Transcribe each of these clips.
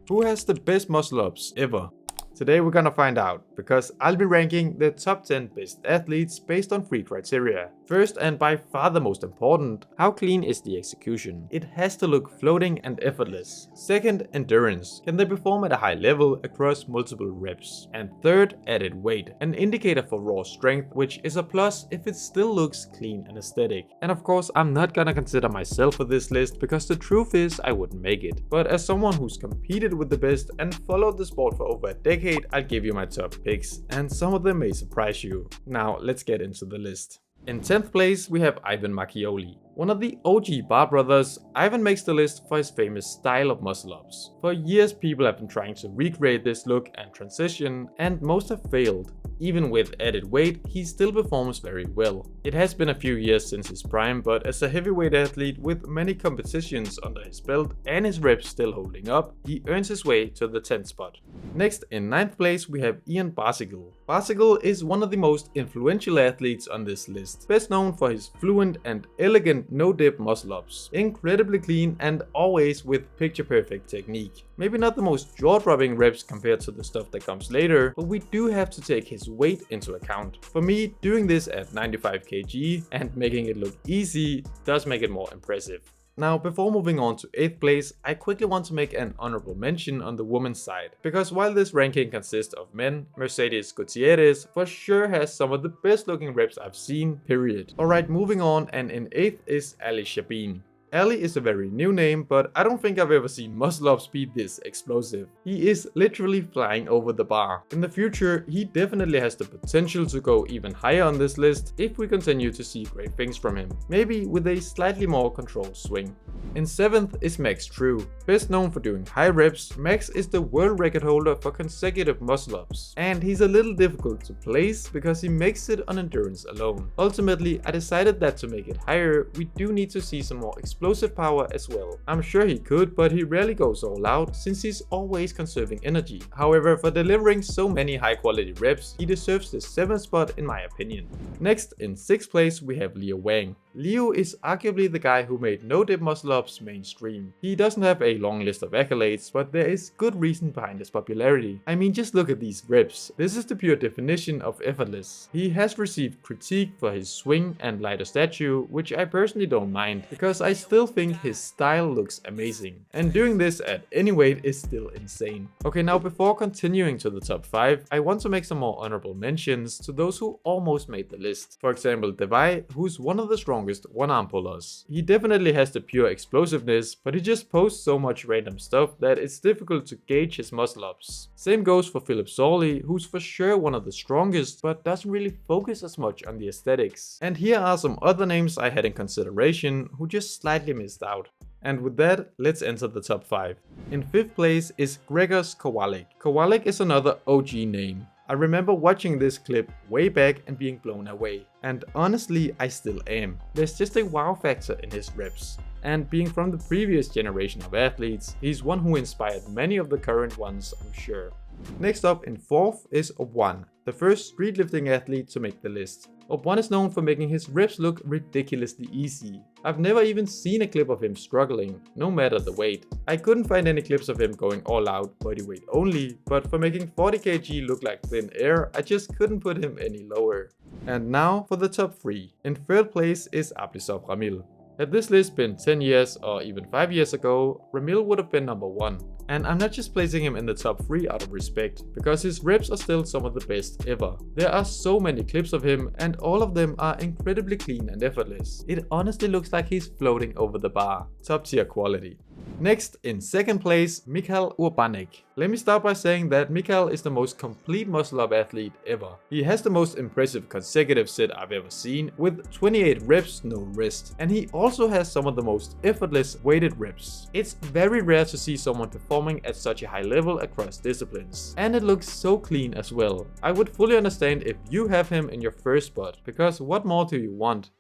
Who has the best muscle ups ever? Today we're gonna find out, because I'll be ranking the top 10 best athletes based on 3 criteria. First, and by far the most important, how clean is the execution? It has to look floating and effortless. Second, endurance. Can they perform at a high level across multiple reps? And third, added weight. An indicator for raw strength, which is a plus if it still looks clean and aesthetic. And of course, I'm not gonna consider myself for this list because the truth is I wouldn't make it. But as someone who's competed with the best and followed the sport for over a decade, I'll give you my top picks, and some of them may surprise you. Now let's get into the list. In 10th place, we have Ivan Macchioli. One of the OG bar brothers, Ivan makes the list for his famous style of muscle ups. For years, people have been trying to recreate this look and transition, and most have failed. Even with added weight, he still performs very well. It has been a few years since his prime, but as a heavyweight athlete with many competitions under his belt and his reps still holding up, he earns his way to the 10th spot. Next, in 9th place, we have Ian Barsigal. Barsigal is one of the most influential athletes on this list, best known for his fluent and elegant no-dip muscle-ups, incredibly clean and always with picture-perfect technique. Maybe not the most jaw-dropping reps compared to the stuff that comes later, but we do have to take his weight into account. For me, doing this at 95 kg and making it look easy does make it more impressive. Now, before moving on to 8th place, I quickly want to make an honorable mention on the women's side, because while this ranking consists of men, Mercedes Gutierrez for sure has some of the best looking reps I've seen, period. Alright, moving on, and in 8th is Ali Shabin. Ali is a very new name, but I don't think I've ever seen muscle ups be this explosive. He is literally flying over the bar. In the future, he definitely has the potential to go even higher on this list if we continue to see great things from him, maybe with a slightly more controlled swing. In 7th is Max True. Best known for doing high reps, Max is the world record holder for consecutive muscle ups, and he's a little difficult to place because he makes it on endurance alone. Ultimately, I decided that to make it higher, we do need to see some more explosive power as well. I'm sure he could, but he rarely goes all out since he's always conserving energy. However, for delivering so many high quality reps, he deserves the 7th spot in my opinion. Next, in 6th place, we have Leo Wang. Leo is arguably the guy who made no-dip muscle-ups mainstream. He doesn't have a long list of accolades, but there is good reason behind his popularity. I mean, just look at these reps. This is the pure definition of effortless. He has received critique for his swing and lighter stature, which I personally don't mind, because I still think his style looks amazing. And doing this at any weight is still insane. Okay, now before continuing to the top 5, I want to make some more honorable mentions to those who almost made the list. For example, Devay, who's one of the strongest one-arm pullers. He definitely has the pure explosiveness, but he just posts so much random stuff that it's difficult to gauge his muscle ups. Same goes for Philip Zawley, who's for sure one of the strongest, but doesn't really focus as much on the aesthetics. And here are some other names I had in consideration who just slightly missed out. And with that, let's enter the top 5. In 5th place is Grzegorz Kowalik. Kowalik is another OG name. I remember watching this clip way back and being blown away. And honestly, I still am. There's just a wow factor in his reps. And being from the previous generation of athletes, he's one who inspired many of the current ones, I'm sure. Next up in 4th is Obwan, the first street lifting athlete to make the list. Obwan is known for making his reps look ridiculously easy. I've never even seen a clip of him struggling, no matter the weight. I couldn't find any clips of him going all out body weight only, but for making 40 kg look like thin air, I just couldn't put him any lower. And now for the top 3. In 3rd place is Ablisov Ramil. Had this list been 10 years or even 5 years ago, Ramil would have been number 1. And I'm not just placing him in the top 3 out of respect, because his reps are still some of the best ever. There are so many clips of him, and all of them are incredibly clean and effortless. It honestly looks like he's floating over the bar. Top tier quality. Next, in 2nd place, Michal Urbanek. Let me start by saying that Michal is the most complete muscle-up athlete ever. He has the most impressive consecutive set I've ever seen, with 28 reps, no rest. And he also has some of the most effortless weighted reps. It's very rare to see someone performing at such a high level across disciplines. And it looks so clean as well. I would fully understand if you have him in your first spot, because what more do you want?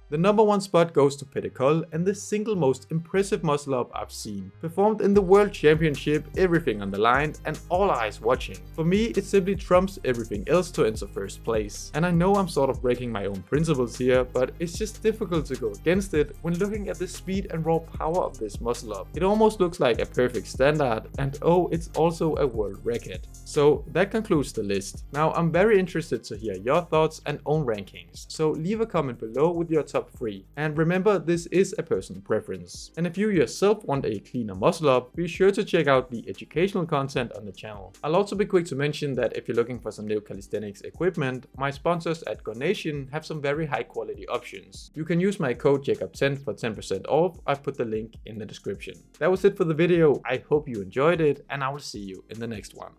The number one spot goes to pedicle and the single most impressive muscle up I've seen. Performed in the World Championship, everything on the line and all eyes watching. For me, it simply trumps everything else to enter first place. And I know I'm sort of breaking my own principles here, but it's just difficult to go against it when looking at the speed and raw power of this muscle up. It almost looks like a perfect standard, and oh, it's also a world record. So that concludes the list. Now I'm very interested to hear your thoughts and own rankings, so leave a comment below with your top 3. And remember, this is a personal preference. And if you yourself want a cleaner muscle up, be sure to check out the educational content on the channel. I'll also be quick to mention that if you're looking for some new calisthenics equipment, my sponsors at GoNation have some very high quality options. You can use my code Jacob10 for 10% off. I've put the link in the description. That was it for the video. I hope you enjoyed it, and I will see you in the next one.